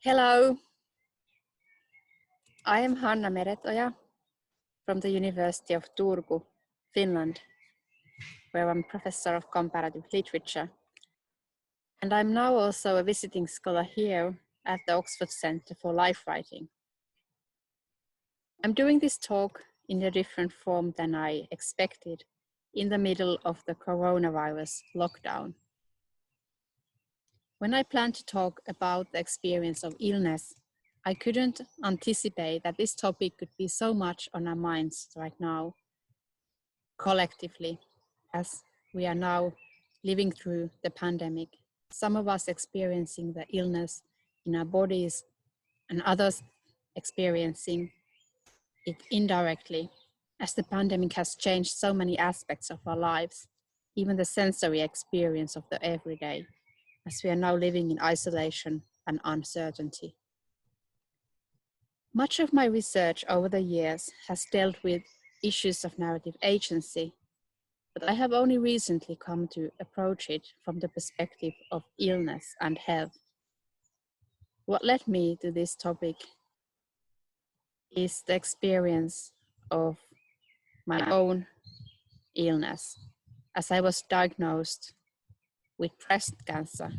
Hello, I am Hanna Meretoja from the University of Turku, Finland, where I'm professor of comparative literature. And I'm now also a visiting scholar here at the Oxford Centre for Life Writing. I'm doing this talk in a different form than I expected in the middle of the coronavirus lockdown. When I planned to talk about the experience of illness, I couldn't anticipate that this topic could be so much on our minds right now, collectively, as we are now living through the pandemic. Some of us experiencing the illness in our bodies and others experiencing it indirectly, as the pandemic has changed so many aspects of our lives, even the sensory experience of the everyday, as we are now living in isolation and uncertainty. Much of my research over the years has dealt with issues of narrative agency, but I have only recently come to approach it from the perspective of illness and health. What led me to this topic is the experience of my own illness, as I was diagnosed with breast cancer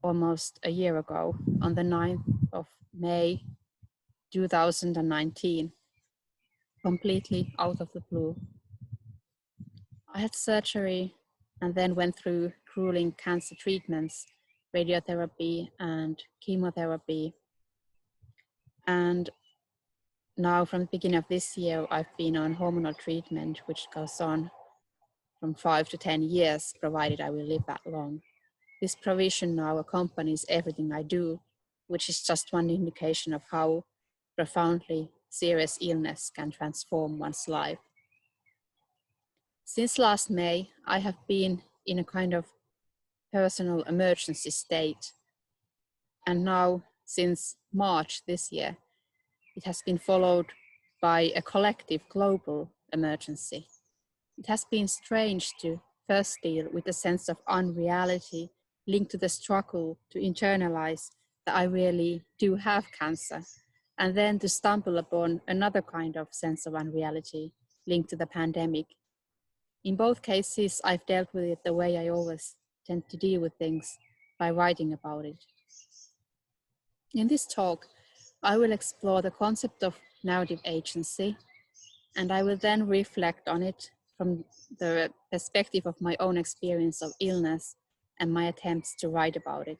almost a year ago on the 9th of May 2019, completely out of the blue. I had surgery and then went through grueling cancer treatments, radiotherapy and chemotherapy. And now from the beginning of this year, I've been on hormonal treatment, which goes on from 5 to 10 years, provided I will live that long. This provision now accompanies everything I do, which is just one indication of how profoundly serious illness can transform one's life. Since last May, I have been in a kind of personal emergency state. And now, since March this year, it has been followed by a collective global emergency. It has been strange to first deal with a sense of unreality linked to the struggle to internalize that I really do have cancer, and then to stumble upon another kind of sense of unreality linked to the pandemic. In both cases, I've dealt with it the way I always tend to deal with things, by writing about it. In this talk, I will explore the concept of narrative agency, and I will then reflect on it from the perspective of my own experience of illness and my attempts to write about it.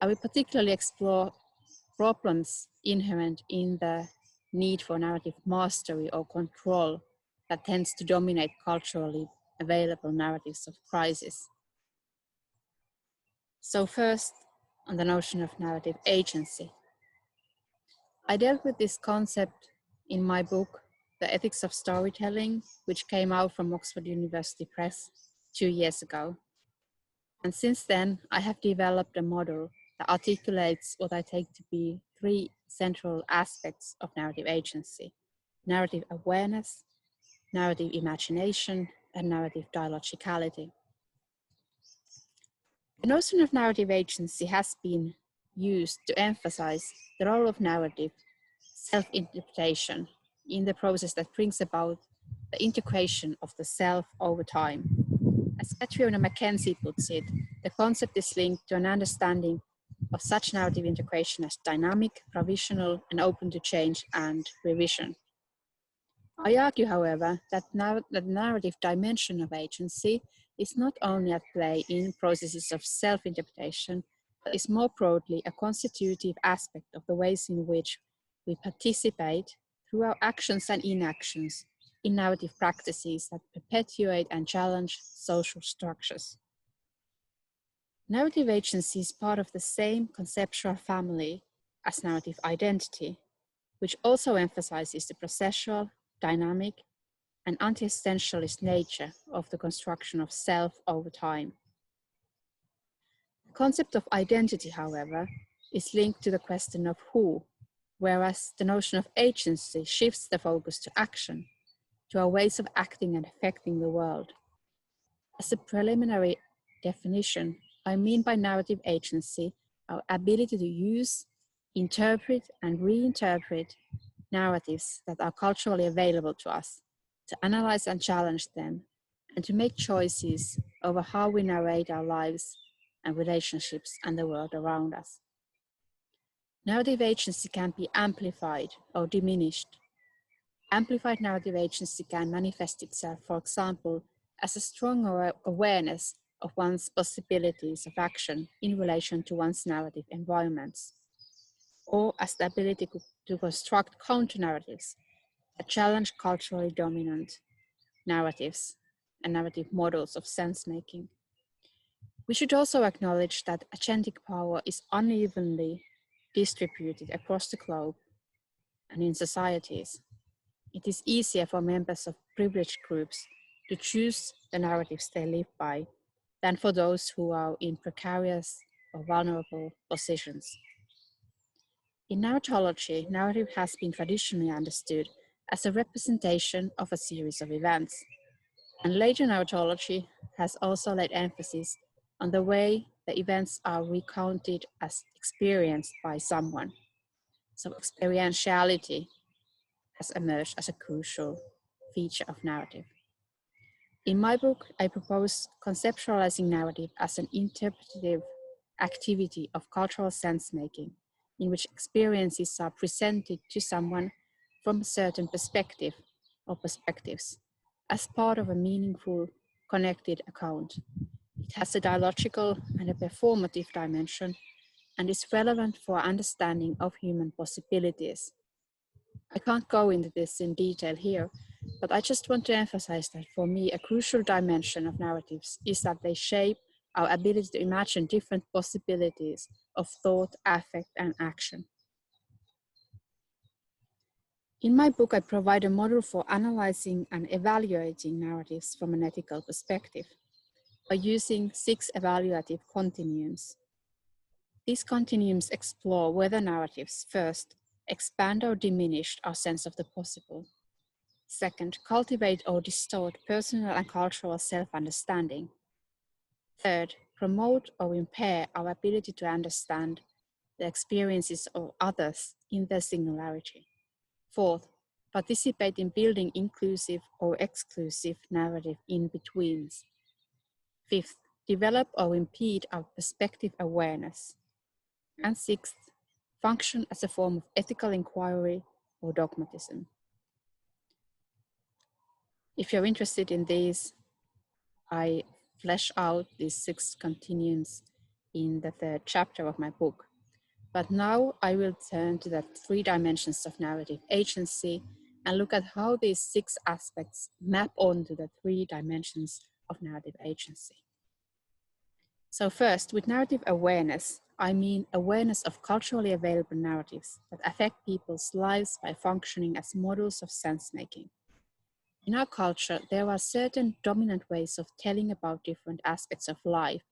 I will particularly explore problems inherent in the need for narrative mastery or control that tends to dominate culturally available narratives of crisis. So first, on the notion of narrative agency. I dealt with this concept in my book, The Ethics of Storytelling, which came out from Oxford University Press 2 years ago. And since then, I have developed a model that articulates what I take to be 3 central aspects of narrative agency: narrative awareness, narrative imagination, and narrative dialogicality. The notion of narrative agency has been used to emphasize the role of narrative self-interpretation in the process that brings about the integration of the self over time. As Catriona Mackenzie puts it, the concept is linked to an understanding of such narrative integration as dynamic, provisional, and open to change and revision. I argue, however, that the narrative dimension of agency is not only at play in processes of self-interpretation, but is more broadly a constitutive aspect of the ways in which we participate through our actions and inactions in narrative practices that perpetuate and challenge social structures. Narrative agency is part of the same conceptual family as narrative identity, which also emphasizes the processual, dynamic, and anti-essentialist nature of the construction of self over time. The concept of identity, however, is linked to the question of who, whereas the notion of agency shifts the focus to action, to our ways of acting and affecting the world. As a preliminary definition, I mean by narrative agency our ability to use, interpret, and reinterpret narratives that are culturally available to us, to analyze and challenge them, and to make choices over how we narrate our lives and relationships and the world around us. Narrative agency can be amplified or diminished. Amplified narrative agency can manifest itself, for example, as a stronger awareness of one's possibilities of action in relation to one's narrative environments, or as the ability to construct counter-narratives that challenge culturally dominant narratives and narrative models of sense-making. We should also acknowledge that agentic power is unevenly distributed across the globe and in societies. It is easier for members of privileged groups to choose the narratives they live by than for those who are in precarious or vulnerable positions. In narratology, narrative has been traditionally understood as a representation of a series of events, and later narratology has also laid emphasis on the way the events are recounted as experienced by someone. So experientiality has emerged as a crucial feature of narrative. In my book, I propose conceptualizing narrative as an interpretive activity of cultural sense-making, in which experiences are presented to someone from a certain perspective or perspectives, as part of a meaningful, connected account. It has a dialogical and a performative dimension and is relevant for understanding of human possibilities. I can't go into this in detail here, but I just want to emphasize that for me, a crucial dimension of narratives is that they shape our ability to imagine different possibilities of thought, affect, and action. In my book, I provide a model for analyzing and evaluating narratives from an ethical perspective by using 6 evaluative continuums. These continuums explore whether narratives, first, expand or diminish our sense of the possible. Second, cultivate or distort personal and cultural self-understanding. Third, promote or impair our ability to understand the experiences of others in their singularity. Fourth, participate in building inclusive or exclusive narrative in-betweens. Fifth, develop or impede our perspective awareness. And sixth, function as a form of ethical inquiry or dogmatism. If you're interested in these, I flesh out these 6 continuums in the 3rd chapter of my book. But now I will turn to the 3 dimensions of narrative agency and look at how these 6 aspects map onto the 3 dimensions of narrative agency. So first, with narrative awareness, I mean awareness of culturally available narratives that affect people's lives by functioning as models of sense-making. In our culture, there are certain dominant ways of telling about different aspects of life,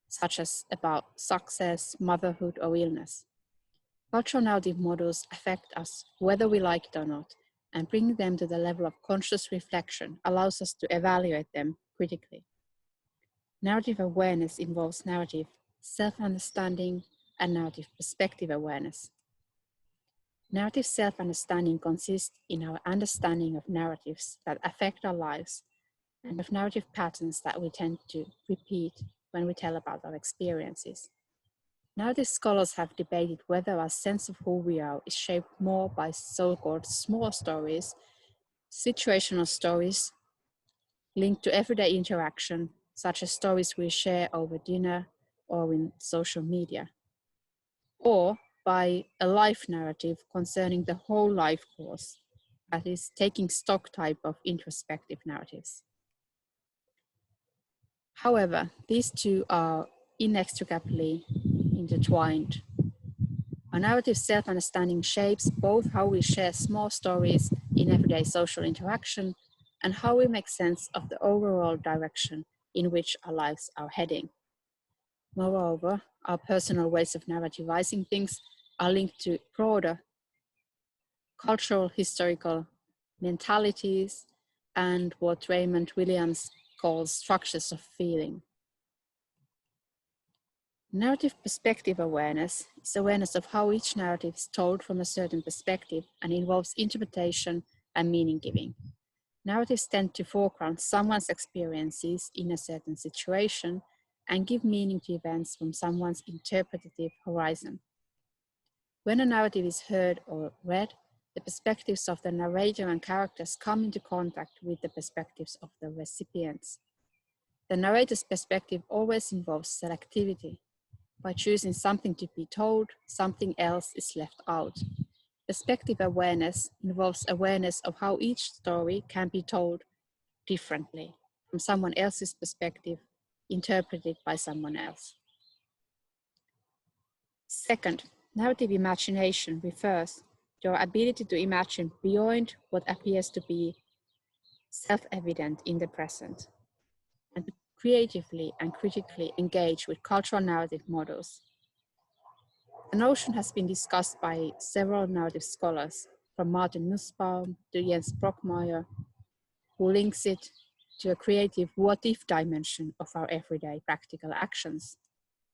such as about success, motherhood, or illness. Cultural narrative models affect us whether we like it or not, and bringing them to the level of conscious reflection allows us to evaluate them critically. Narrative awareness involves narrative self-understanding and narrative perspective awareness. Narrative self-understanding consists in our understanding of narratives that affect our lives and of narrative patterns that we tend to repeat when we tell about our experiences. Narrative scholars have debated whether our sense of who we are is shaped more by so-called small stories, situational stories linked to everyday interaction, such as stories we share over dinner or in social media, or by a life narrative concerning the whole life course, that is, taking stock type of introspective narratives. However, these two are inextricably intertwined. Our narrative self-understanding shapes both how we share small stories in everyday social interaction and how we make sense of the overall direction in which our lives are heading. Moreover, our personal ways of narrativizing things are linked to broader cultural, historical mentalities and what Raymond Williams calls structures of feeling. Narrative perspective awareness is awareness of how each narrative is told from a certain perspective and involves interpretation and meaning giving. Narratives tend to foreground someone's experiences in a certain situation and give meaning to events from someone's interpretative horizon. When a narrative is heard or read, the perspectives of the narrator and characters come into contact with the perspectives of the recipients. The narrator's perspective always involves selectivity. By choosing something to be told, something else is left out. Perspective awareness involves awareness of how each story can be told differently from someone else's perspective, interpreted by someone else. Second, narrative imagination refers to our ability to imagine beyond what appears to be self-evident in the present, and to creatively and critically engage with cultural narrative models. The notion has been discussed by several narrative scholars, from Martin Nussbaum to Jens Brockmeyer, who links it to a creative what-if dimension of our everyday practical actions,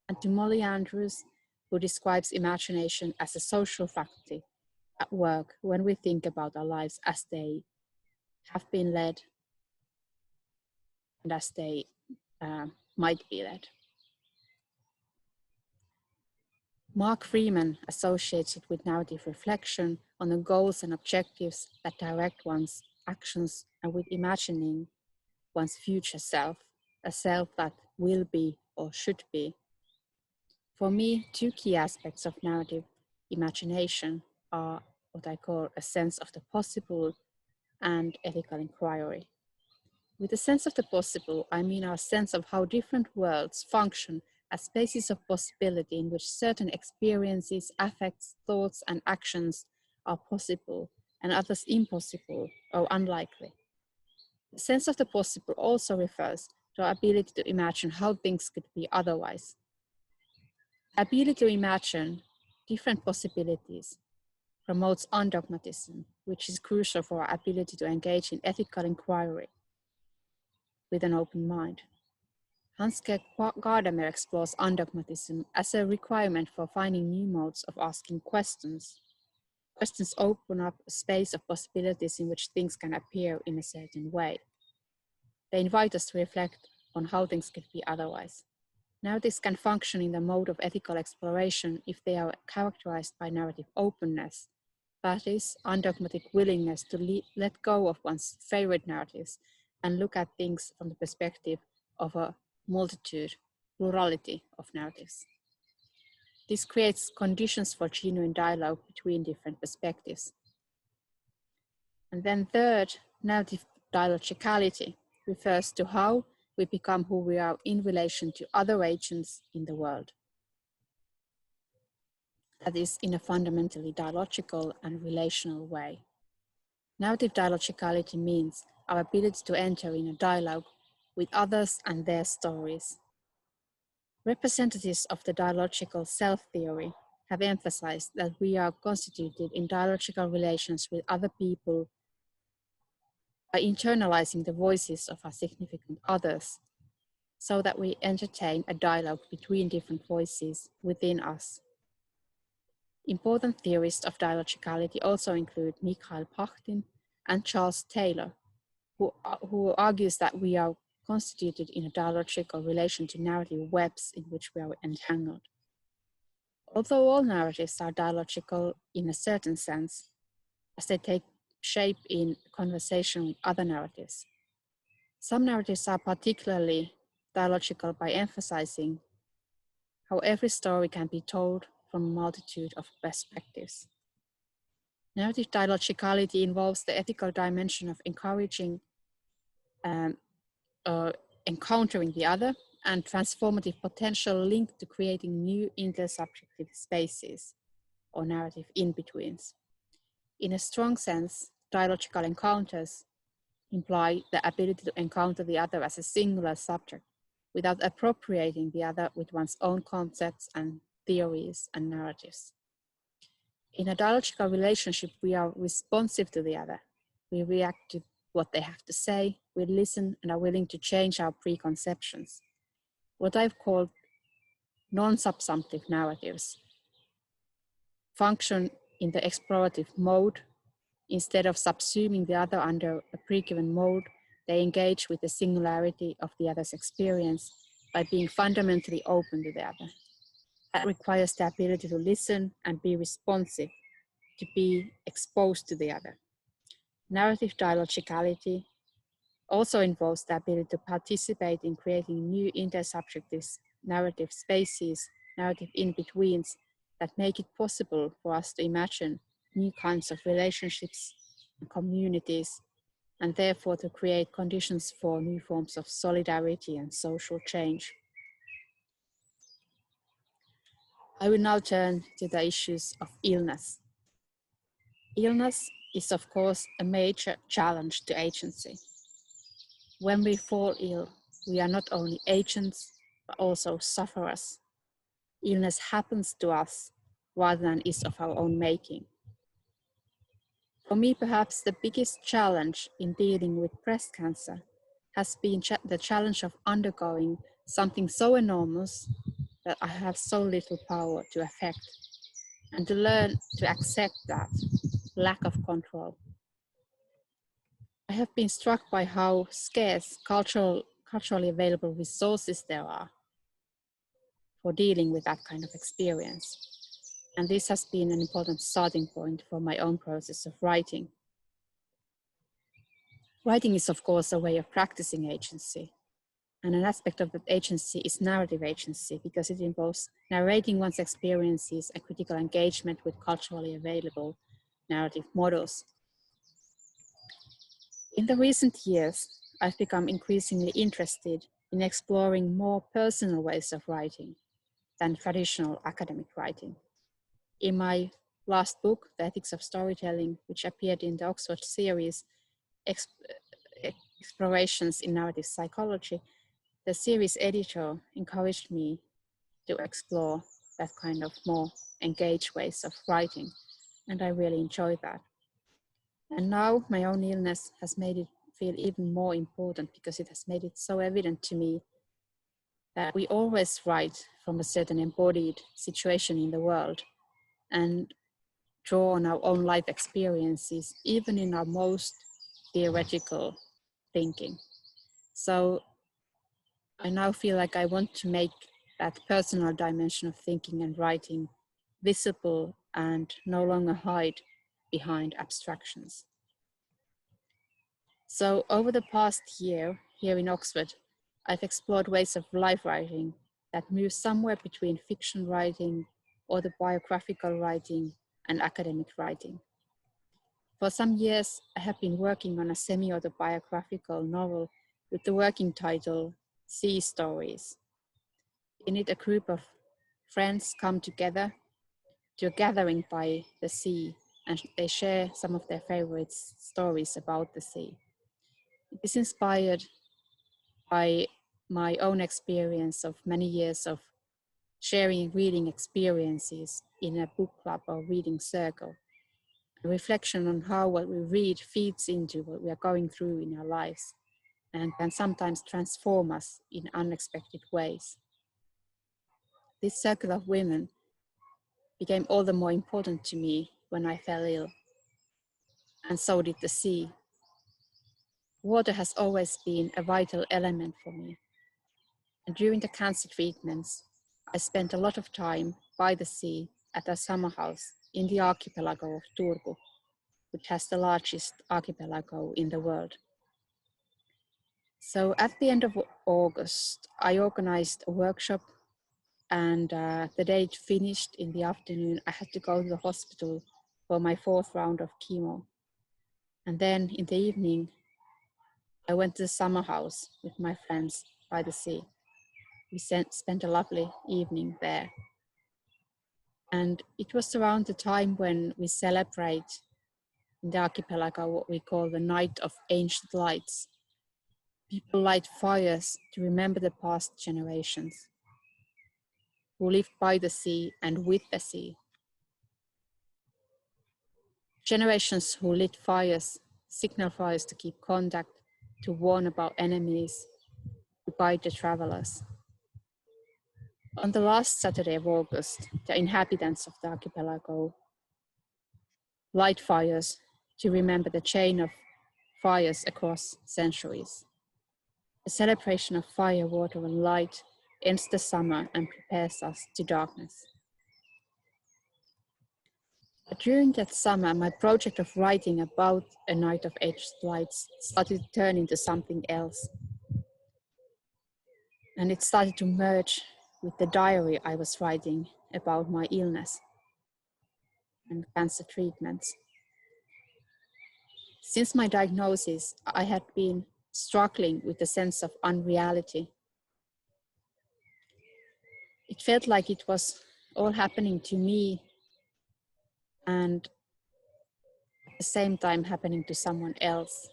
and to Molly Andrews, who describes imagination as a social faculty at work when we think about our lives as they have been led and as they might be led. Mark Freeman associates it with narrative reflection on the goals and objectives that direct one's actions and with imagining one's future self, a self that will be or should be. For me, two key aspects of narrative imagination are what I call a sense of the possible and ethical inquiry. With a sense of the possible, I mean our sense of how different worlds function as spaces of possibility in which certain experiences, affects, thoughts, and actions are possible and others impossible or unlikely. The sense of the possible also refers to our ability to imagine how things could be otherwise. The ability to imagine different possibilities promotes undogmatism, which is crucial for our ability to engage in ethical inquiry with an open mind. Hanske Gadamer explores undogmatism as a requirement for finding new modes of asking questions. Questions open up a space of possibilities in which things can appear in a certain way. They invite us to reflect on how things could be otherwise. Narratives can function in the mode of ethical exploration if they are characterized by narrative openness, that is, undogmatic willingness to let go of one's favorite narratives and look at things from the perspective of a multitude, plurality of narratives. This creates conditions for genuine dialogue between different perspectives. And then third, narrative dialogicality refers to how we become who we are in relation to other agents in the world. That is, in a fundamentally dialogical and relational way. Narrative dialogicality means our ability to enter in a dialogue with others and their stories. Representatives of the dialogical self-theory have emphasized that we are constituted in dialogical relations with other people by internalizing the voices of our significant others, so that we entertain a dialogue between different voices within us. Important theorists of dialogicality also include Mikhail Pachtin and Charles Taylor, who argues that we are constituted in a dialogical relation to narrative webs in which we are entangled. Although all narratives are dialogical in a certain sense, as they take shape in conversation with other narratives, some narratives are particularly dialogical by emphasizing how every story can be told from a multitude of perspectives. Narrative dialogicality involves the ethical dimension of encouraging encountering the other and transformative potential linked to creating new intersubjective spaces or narrative in-betweens. In a strong sense, dialogical encounters imply the ability to encounter the other as a singular subject without appropriating the other with one's own concepts and theories and narratives. In a dialogical relationship, we are responsive to the other. We react to what they have to say, we listen and are willing to change our preconceptions. What I've called non-subsumptive narratives function in the explorative mode. Instead of subsuming the other under a pre-given mode, they engage with the singularity of the other's experience by being fundamentally open to the other. That requires the ability to listen and be responsive, to be exposed to the other. Narrative dialogicality also involves the ability to participate in creating new intersubjective narrative spaces, narrative in-betweens that make it possible for us to imagine new kinds of relationships and communities, and therefore to create conditions for new forms of solidarity and social change. I will now turn to the issues of illness. Illness is, of course, a major challenge to agency. When we fall ill, we are not only agents, but also sufferers. Illness happens to us rather than is of our own making. For me, perhaps the biggest challenge in dealing with breast cancer has been the challenge of undergoing something so enormous that I have so little power to affect, and to learn to accept that lack of control. I have been struck by how scarce culturally available resources there are for dealing with that kind of experience. And this has been an important starting point for my own process of writing. Writing is, of course, a way of practicing agency. And an aspect of that agency is narrative agency, because it involves narrating one's experiences and critical engagement with culturally available narrative models. In the recent years, I've become increasingly interested in exploring more personal ways of writing than traditional academic writing. In my last book, The Ethics of Storytelling, which appeared in the Oxford series, Explorations in Narrative Psychology, the series editor encouraged me to explore that kind of more engaged ways of writing, and I really enjoy that. And now my own illness has made it feel even more important, because it has made it so evident to me that we always write from a certain embodied situation in the world and draw on our own life experiences, even in our most theoretical thinking. So I now feel like I want to make that personal dimension of thinking and writing visible and no longer hide behind abstractions. So over the past year here in Oxford, I've explored ways of life writing that move somewhere between fiction writing, autobiographical writing, and academic writing. For some years, I have been working on a semi-autobiographical novel with the working title Sea Stories. In it, a group of friends come together to a gathering by the sea, and they share some of their favorite stories about the sea. It is inspired by my own experience of many years of sharing reading experiences in a book club or reading circle. A reflection on how what we read feeds into what we are going through in our lives and can sometimes transform us in unexpected ways. This circle of women became all the more important to me when I fell ill, and so did the sea. Water has always been a vital element for me. And during the cancer treatments, I spent a lot of time by the sea at a summer house in the archipelago of Turku, which has the largest archipelago in the world. So at the end of August, I organized a workshop, and the day it finished in the afternoon, I had to go to the hospital for my 4th round of chemo. And then in the evening, I went to the summer house with my friends by the sea. We spent a lovely evening there. And it was around the time when we celebrate in the archipelago what we call the Night of Ancient Lights. People light fires to remember the past generations who lived by the sea and with the sea. Generations who lit fires, signal fires to keep contact, to warn about enemies, to guide the travelers. On the last Saturday of August, the inhabitants of the archipelago light fires to remember the chain of fires across centuries. A celebration of fire, water, and light ends the summer and prepares us to darkness. But during that summer, my project of writing about a night of edged lights started to turn into something else. And it started to merge with the diary I was writing about my illness and cancer treatments. Since my diagnosis, I had been struggling with the sense of unreality. It felt like it was all happening to me and at the same time happening to someone else.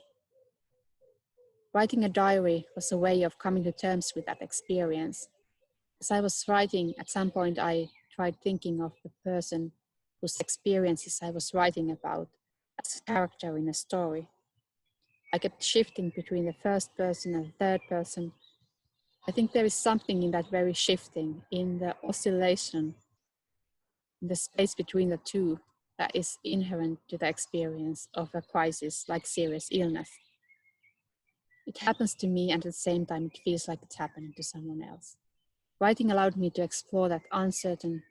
Writing a diary was a way of coming to terms with that experience. As I was writing, at some point I tried thinking of the person whose experiences I was writing about as a character in a story. I kept shifting between the first person and the third person. I think there is something in that very shifting, in the oscillation, in the space between the two, that is inherent to the experience of a crisis like serious illness. It happens to me, and at the same time it feels like it's happening to someone else. Writing allowed me to explore that uncertain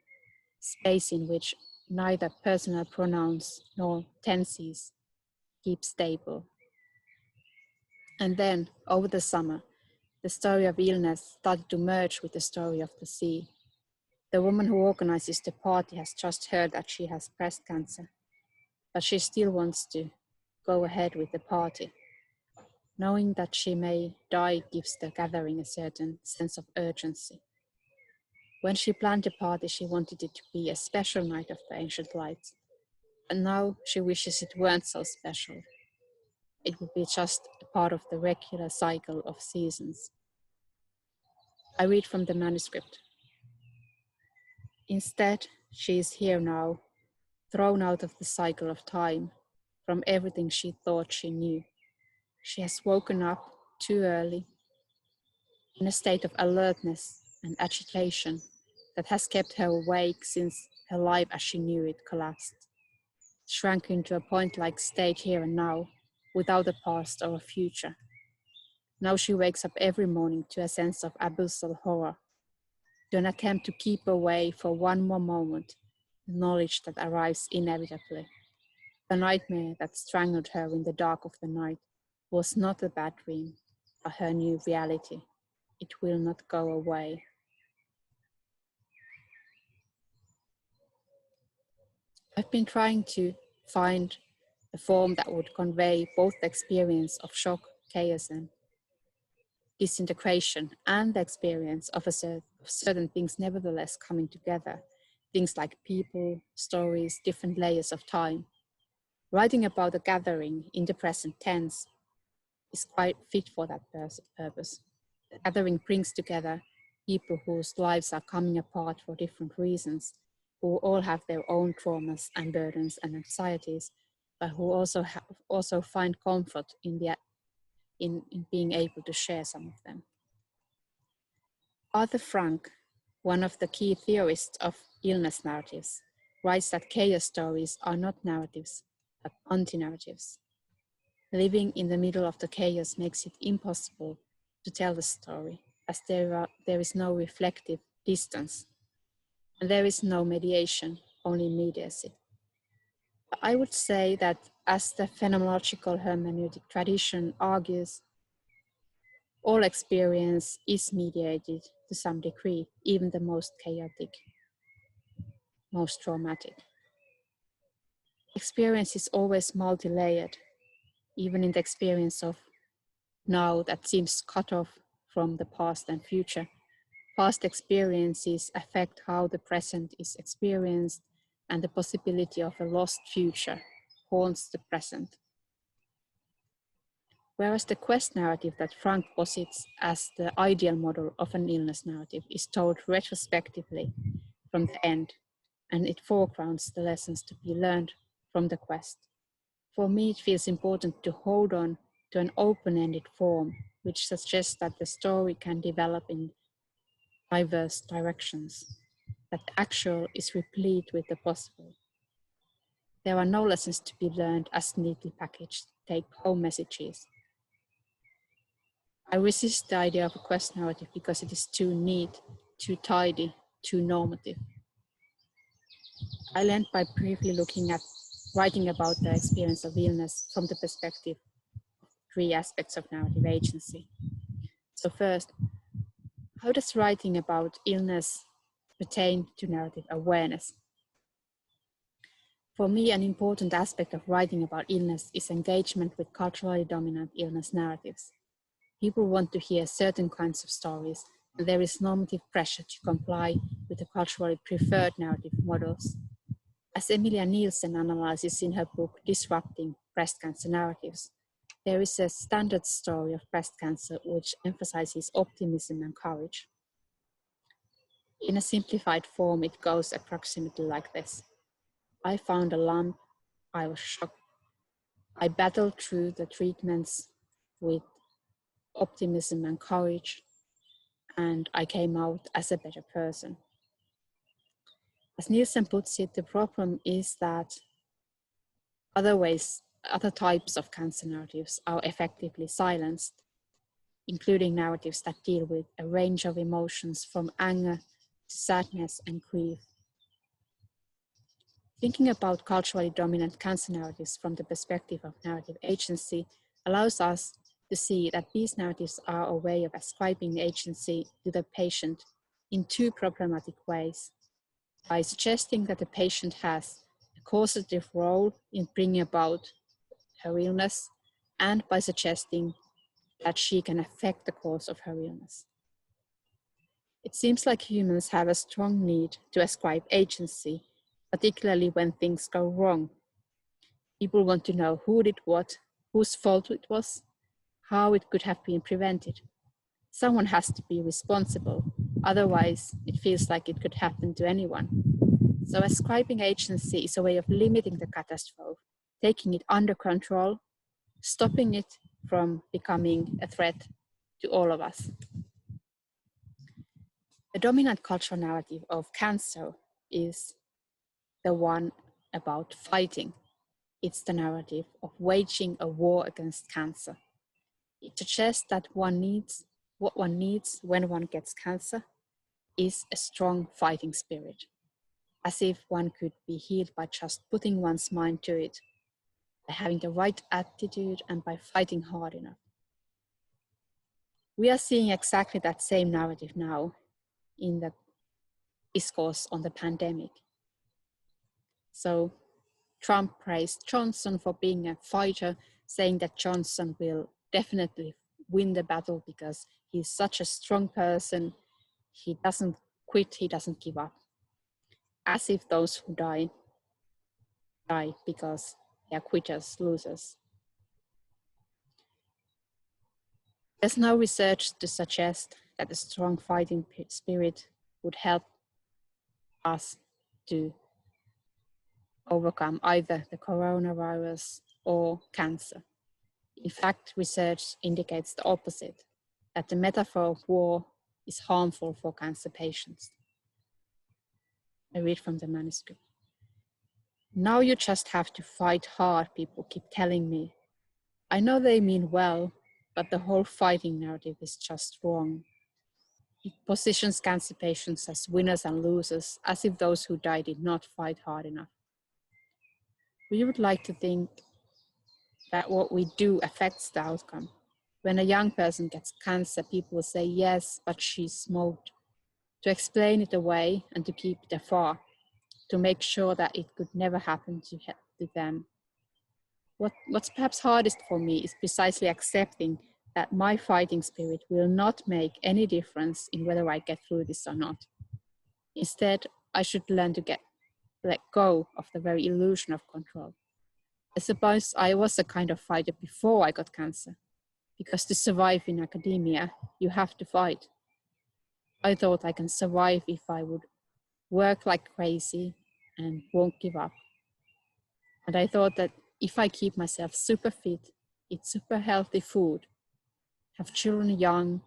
space in which neither personal pronouns nor tenses keep stable. And then, over the summer, the story of illness started to merge with the story of the sea. The woman who organizes the party has just heard that she has breast cancer, but she still wants to go ahead with the party. Knowing that she may die gives the gathering a certain sense of urgency. When she planned the party, she wanted it to be a special night of the ancient lights, and now she wishes it weren't so special. It would be just a part of the regular cycle of seasons. I read from the manuscript. Instead, she is here now, thrown out of the cycle of time, from everything she thought she knew. She has woken up too early, in a state of alertness and agitation that has kept her awake since her life as she knew it collapsed, shrank into a point-like state here and now, without a past or a future. Now she wakes up every morning to a sense of abyssal horror, to an attempt to keep away for one more moment, the knowledge that arrives inevitably. The nightmare that strangled her in the dark of the night was not a bad dream, but her new reality. It will not go away. I've been trying to find a form that would convey both the experience of shock, chaos, and disintegration, and the experience of certain things nevertheless coming together. Things like people, stories, different layers of time. Writing about a gathering in the present tense is quite fit for that purpose. The gathering brings together people whose lives are coming apart for different reasons, who all have their own traumas and burdens and anxieties, but who also find comfort in being able to share some of them. Arthur Frank, one of the key theorists of illness narratives, writes that chaos stories are not narratives, but anti-narratives. Living in the middle of the chaos makes it impossible to tell the story, as there is no reflective distance, and there is no mediation, only immediacy. I would say that, as the phenomenological hermeneutic tradition argues, all experience is mediated to some degree, even the most chaotic, most traumatic. Experience is always multi-layered, even in the experience of now that seems cut off from the past and future. Past experiences affect how the present is experienced, and the possibility of a lost future haunts the present. Whereas the quest narrative that Frank posits as the ideal model of an illness narrative is told retrospectively from the end, and it foregrounds the lessons to be learned from the quest. For me, it feels important to hold on to an open-ended form, which suggests that the story can develop in diverse directions, that the actual is replete with the possible. There are no lessons to be learned as neatly packaged take-home messages. I resist the idea of a quest narrative because it is too neat, too tidy, too normative. I learned by briefly looking at writing about the experience of illness from the perspective of 3 aspects of narrative agency. So first, how does writing about illness pertain to narrative awareness? For me, an important aspect of writing about illness is engagement with culturally dominant illness narratives. People want to hear certain kinds of stories, and there is normative pressure to comply with the culturally preferred narrative models. As Emilia Nielsen analyzes in her book Disrupting Breast Cancer Narratives, there is a standard story of breast cancer which emphasizes optimism and courage. In a simplified form, it goes approximately like this. I found a lump, I was shocked. I battled through the treatments with optimism and courage, and I came out as a better person. As Nielsen puts it, the problem is that other types of cancer narratives are effectively silenced, including narratives that deal with a range of emotions from anger to sadness and grief. Thinking about culturally dominant cancer narratives from the perspective of narrative agency allows us to see that these narratives are a way of ascribing agency to the patient in 2 problematic ways, by suggesting that the patient has a causative role in bringing about her illness, and by suggesting that she can affect the cause of her illness. It seems like humans have a strong need to ascribe agency, particularly when things go wrong. People want to know who did what, whose fault it was, how it could have been prevented. Someone has to be responsible, otherwise it feels like it could happen to anyone. So ascribing agency is a way of limiting the catastrophe, taking it under control, stopping it from becoming a threat to all of us. The dominant cultural narrative of cancer is the one about fighting. It's the narrative of waging a war against cancer. It suggests that what one needs when one gets cancer is a strong fighting spirit, as if one could be healed by just putting one's mind to it, by having the right attitude and by fighting hard enough. We are seeing exactly that same narrative now in the discourse on the pandemic. So Trump praised Johnson for being a fighter, saying that Johnson will definitely win the battle because he's such a strong person. He doesn't quit, he doesn't give up. As if those who die because they are quitters, losers. There's no research to suggest that a strong fighting spirit would help us to overcome either the coronavirus or cancer. In fact, research indicates the opposite, that the metaphor of war is harmful for cancer patients. I read from the manuscript. Now you just have to fight hard, people keep telling me. I know they mean well, but the whole fighting narrative is just wrong. It positions cancer patients as winners and losers, as if those who die did not fight hard enough. We would like to think that what we do affects the outcome. When a young person gets cancer, people will say, yes, but she smoked, to explain it away and to keep it afar, to make sure that it could never happen to them. What's perhaps hardest for me is precisely accepting that my fighting spirit will not make any difference in whether I get through this or not. Instead, I should learn to let go of the very illusion of control. I suppose I was a kind of fighter before I got cancer, because to survive in academia, you have to fight. I thought I can survive if I would work like crazy and won't give up. And I thought that if I keep myself super fit, eat super healthy food, have children young,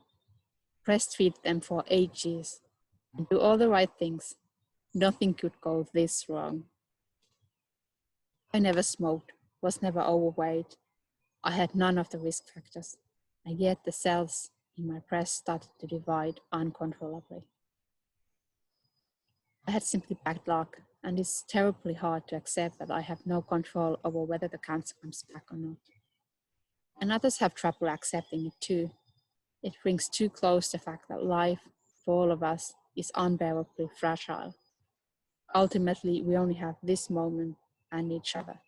breastfeed them for ages, and do all the right things, nothing could go this wrong. I never smoked, was never overweight. I had none of the risk factors, and yet the cells in my breast started to divide uncontrollably. I had simply bad luck, and it's terribly hard to accept that I have no control over whether the cancer comes back or not. And others have trouble accepting it too. It brings too close the fact that life, for all of us, is unbearably fragile. Ultimately, we only have this moment and each other.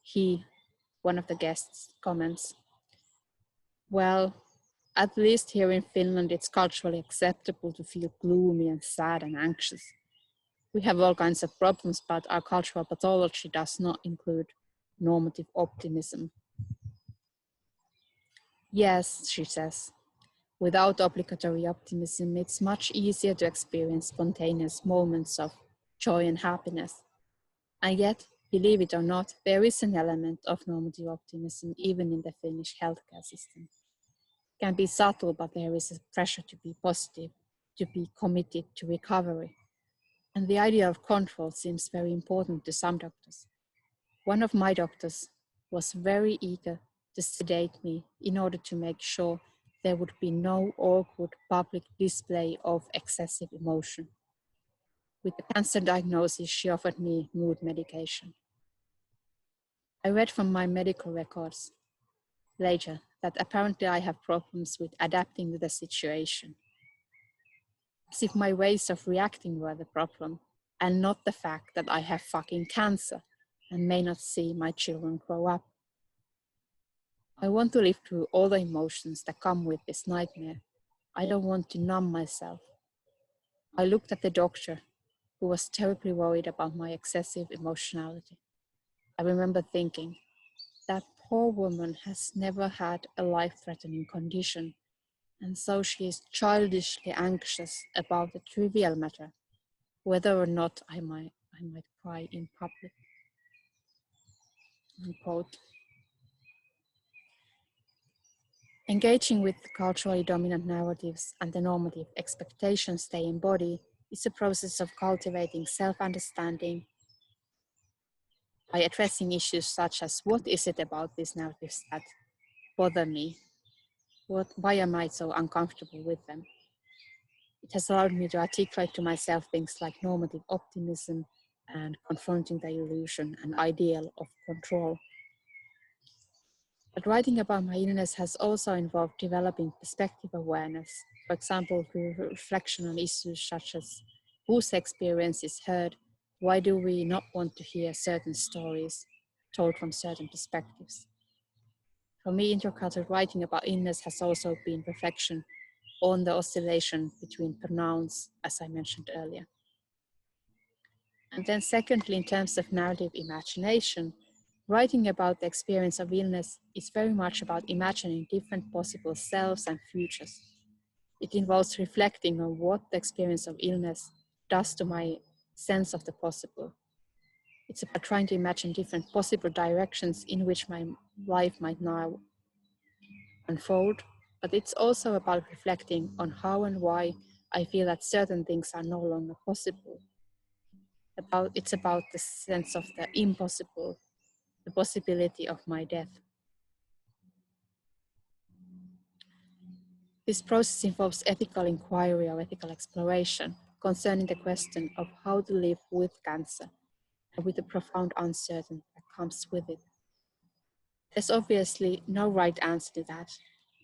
He, one of the guests, comments, well, at least here in Finland, it's culturally acceptable to feel gloomy and sad and anxious. We have all kinds of problems, but our cultural pathology does not include normative optimism. Yes, she says, without obligatory optimism, it's much easier to experience spontaneous moments of joy and happiness. And yet, believe it or not, there is an element of normative optimism even in the Finnish healthcare system. It can be subtle, but there is a pressure to be positive, to be committed to recovery. And the idea of control seems very important to some doctors. One of my doctors was very eager to sedate me in order to make sure there would be no awkward public display of excessive emotion. With the cancer diagnosis, she offered me mood medication. I read from my medical records later that apparently I have problems with adapting to the situation. As if my ways of reacting were the problem, and not the fact that I have fucking cancer and may not see my children grow up. I want to live through all the emotions that come with this nightmare. I don't want to numb myself. I looked at the doctor, who was terribly worried about my excessive emotionality. I remember thinking, that poor woman has never had a life-threatening condition, and so she is childishly anxious about the trivial matter, whether or not I might cry in public. Unquote. Engaging with culturally dominant narratives and the normative expectations they embody is a process of cultivating self-understanding by addressing issues such as what is it about these narratives that bother me? Why am I so uncomfortable with them? It has allowed me to articulate to myself things like normative optimism and confronting the illusion and ideal of control. But writing about my illness has also involved developing perspective awareness, for example, through reflection on issues such as whose experience is heard, why do we not want to hear certain stories told from certain perspectives. For me, intercultural writing about illness has also been reflection on the oscillation between pronouns, as I mentioned earlier. And then secondly, in terms of narrative imagination, writing about the experience of illness is very much about imagining different possible selves and futures. It involves reflecting on what the experience of illness does to my sense of the possible. It's about trying to imagine different possible directions in which my life might now unfold, but it's also about reflecting on how and why I feel that certain things are no longer possible. It's about the sense of the impossible, the possibility of my death. This process involves ethical inquiry or ethical exploration concerning the question of how to live with cancer and with the profound uncertainty that comes with it. There's obviously no right answer to that.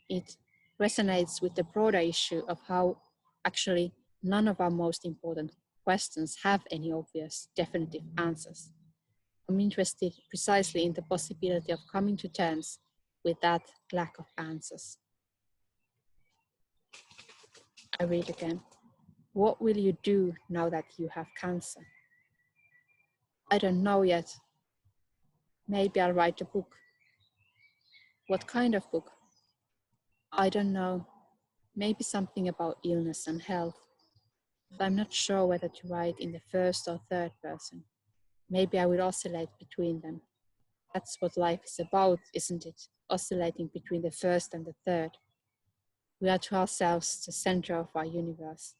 It resonates with the broader issue of how actually none of our most important questions have any obvious definitive answers. I'm interested precisely in the possibility of coming to terms with that lack of answers. I read again. What will you do now that you have cancer? I don't know yet. Maybe I'll write a book. What kind of book? I don't know. Maybe something about illness and health. But I'm not sure whether to write in the first or third person. Maybe I will oscillate between them. That's what life is about, isn't it? Oscillating between the first and the third. We are to ourselves the center of our universe.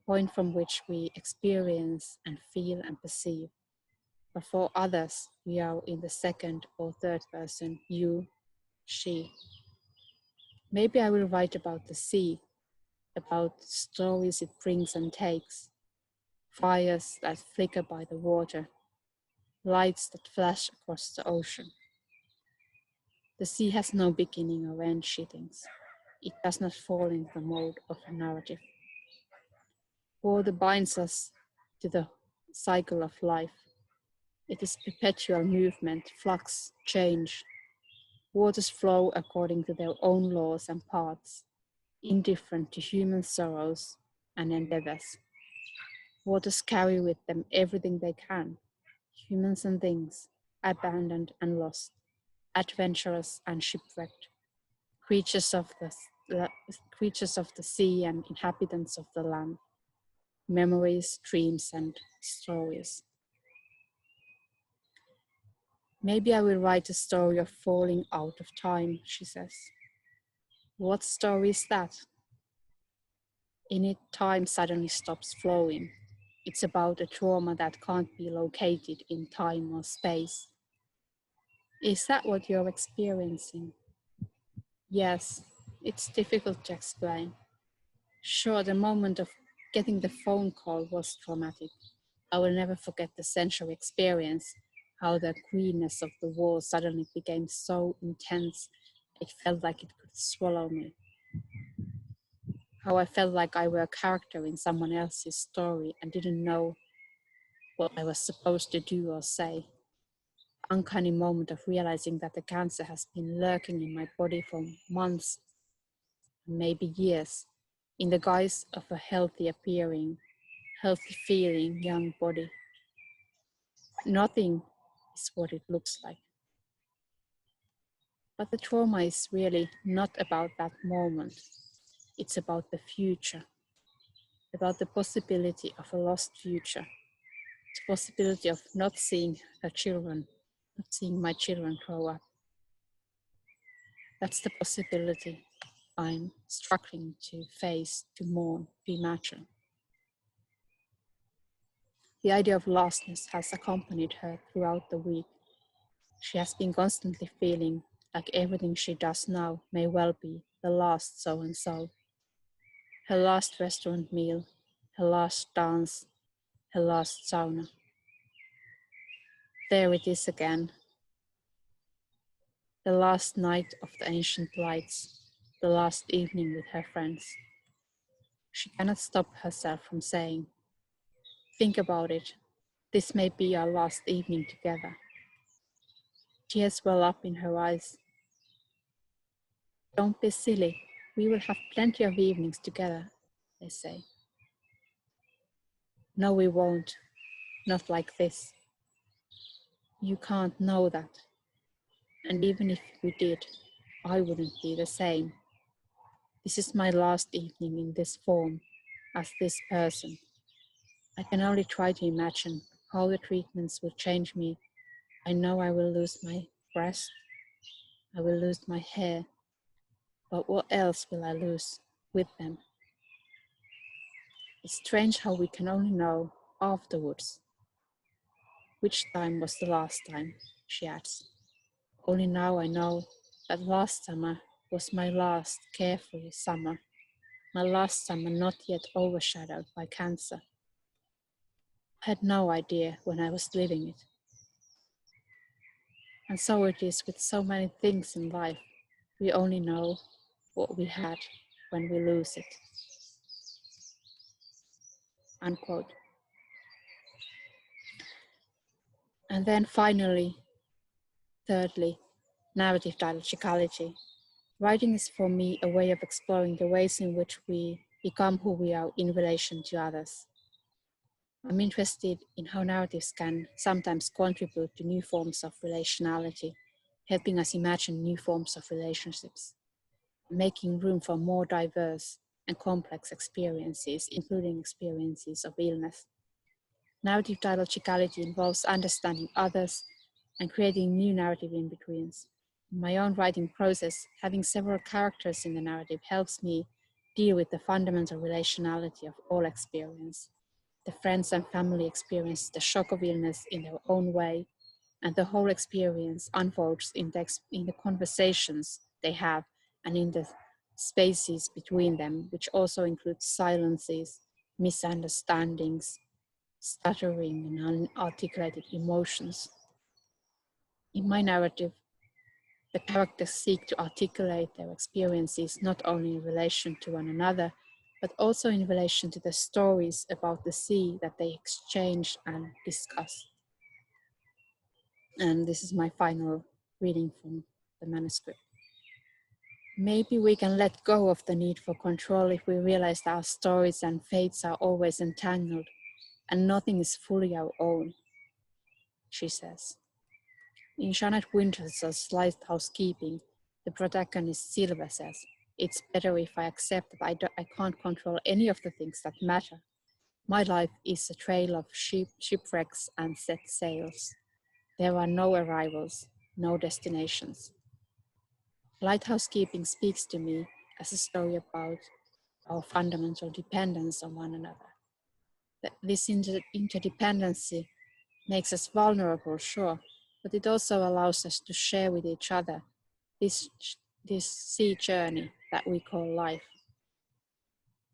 point from which we experience and feel and perceive. But for others, we are in the second or third person, you, she. Maybe I will write about the sea, about stories it brings and takes, fires that flicker by the water, lights that flash across the ocean. The sea has no beginning or end, she thinks. It does not fall into the mold of a narrative. Water binds us to the cycle of life. It is perpetual movement, flux, change. Waters flow according to their own laws and paths, indifferent to human sorrows and endeavors. Waters carry with them everything they can, humans and things, abandoned and lost, adventurous and shipwrecked, creatures of the sea and inhabitants of the land, memories, dreams, and stories. Maybe I will write a story of falling out of time, she says. What story is that? In it, time suddenly stops flowing. It's about a trauma that can't be located in time or space. Is that what you're experiencing? Yes, it's difficult to explain. Sure, the moment of getting the phone call was traumatic. I will never forget the sensory experience, how the greenness of the wall suddenly became so intense, it felt like it could swallow me. How I felt like I were a character in someone else's story and didn't know what I was supposed to do or say. Uncanny moment of realizing that the cancer has been lurking in my body for months, maybe years, in the guise of a healthy appearing, healthy feeling young body. Nothing is what it looks like. But the trauma is really not about that moment. It's about the future, about the possibility of a lost future, the possibility of not seeing her children, not seeing my children grow up. That's the possibility I'm struggling to face, to mourn, to imagine. The idea of lostness has accompanied her throughout the week. She has been constantly feeling like everything she does now may well be the last so-and-so. Her last restaurant meal, her last dance, her last sauna. There it is again. The last night of the ancient lights, the last evening with her friends. She cannot stop herself from saying, think about it, this may be our last evening together. Tears well up in her eyes. Don't be silly, we will have plenty of evenings together, they say. No, we won't, not like this. You can't know that. And even if we did, I wouldn't be the same. This is my last evening in this form, as this person. I can only try to imagine how the treatments will change me. I know I will lose my breast, I will lose my hair, but what else will I lose with them? It's strange how we can only know afterwards. Which time was the last time, she adds. Only now I know that last summer was my last carefree summer, my last summer not yet overshadowed by cancer. I had no idea when I was living it. And so it is with so many things in life. We only know what we had when we lose it. Unquote. And then finally, thirdly, narrative dialogicality. Writing is for me a way of exploring the ways in which we become who we are in relation to others. I'm interested in how narratives can sometimes contribute to new forms of relationality, helping us imagine new forms of relationships, making room for more diverse and complex experiences, including experiences of illness. Narrative dialogicality involves understanding others and creating new narrative in-betweens. In my own writing process, having several characters in the narrative helps me deal with the fundamental relationality of all experience. The friends and family experience the shock of illness in their own way, and the whole experience unfolds in the conversations they have and in the spaces between them, which also includes silences, misunderstandings, stuttering, and unarticulated emotions. In my narrative, the characters seek to articulate their experiences not only in relation to one another, but also in relation to the stories about the sea that they exchange and discuss. And this is my final reading from the manuscript. Maybe we can let go of the need for control if we realize that our stories and fates are always entangled and nothing is fully our own, she says. In Jeanette Winter's Light Housekeeping, the protagonist Silva says, "It's better if I accept that I can't control any of the things that matter. My life is a trail of shipwrecks and set sails. There are no arrivals, no destinations." Lighthouse Keeping speaks to me as a story about our fundamental dependence on one another. This interdependency makes us vulnerable, sure, but it also allows us to share with each other this sea journey that we call life.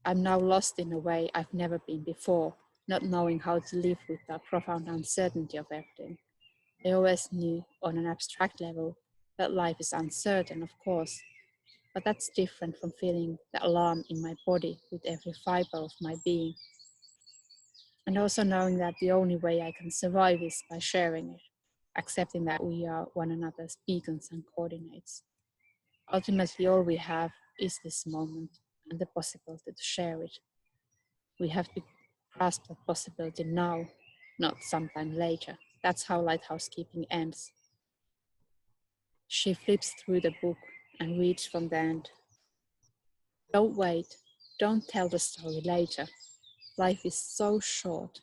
I'm now lost in a way I've never been before, not knowing how to live with the profound uncertainty of everything. I always knew on an abstract level that life is uncertain, of course, but that's different from feeling the alarm in my body with every fiber of my being. And also knowing that the only way I can survive is by sharing it, accepting that we are one another's beacons and coordinates. Ultimately, all we have is this moment and the possibility to share it. We have to grasp that possibility now, not sometime later. That's how Lighthouse Keeping ends. She flips through the book and reads from the end. Don't wait. Don't tell the story later. Life is so short.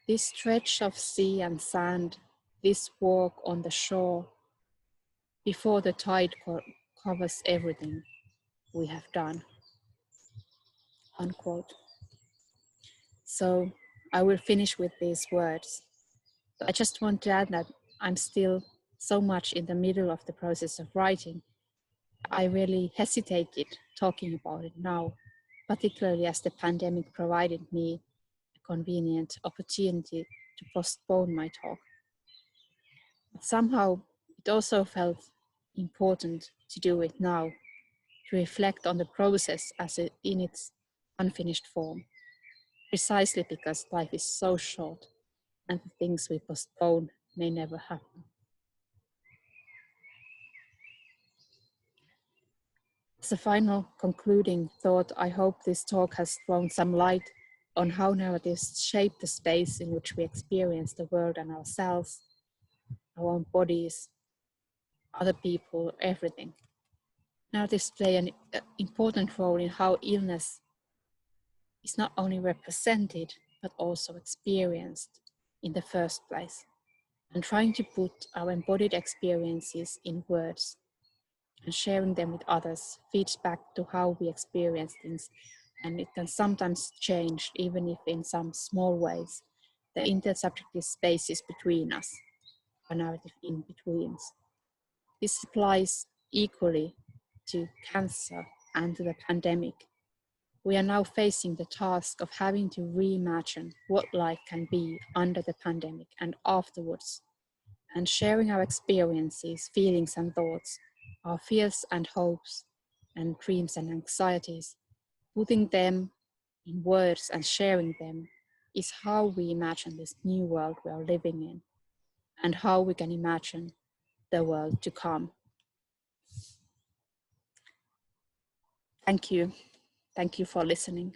This stretch of sea and sand, this walk on the shore, before the tide covers everything we have done. Unquote. So I will finish with these words. I just want to add that I'm still so much in the middle of the process of writing. I really hesitated talking about it now, particularly as the pandemic provided me a convenient opportunity to postpone my talk. But somehow it also felt important to do it now, to reflect on the process as in its unfinished form, precisely because life is so short and the things we postpone may never happen. As a final concluding thought, I hope this talk has thrown some light on how narratives shape the space in which we experience the world and ourselves, our own bodies, other people, everything. Narratives play an important role in how illness is not only represented, but also experienced in the first place. And trying to put our embodied experiences in words and sharing them with others feeds back to how we experience things, and it can sometimes change, even if in some small ways, the intersubjective spaces between us, or narrative in-betweens. This applies equally to cancer and to the pandemic. We are now facing the task of having to reimagine what life can be under the pandemic and afterwards, and sharing our experiences, feelings and thoughts, our fears and hopes, and dreams and anxieties, putting them in words and sharing them is how we imagine this new world we are living in, and how we can imagine the world to come. Thank you. Thank you for listening.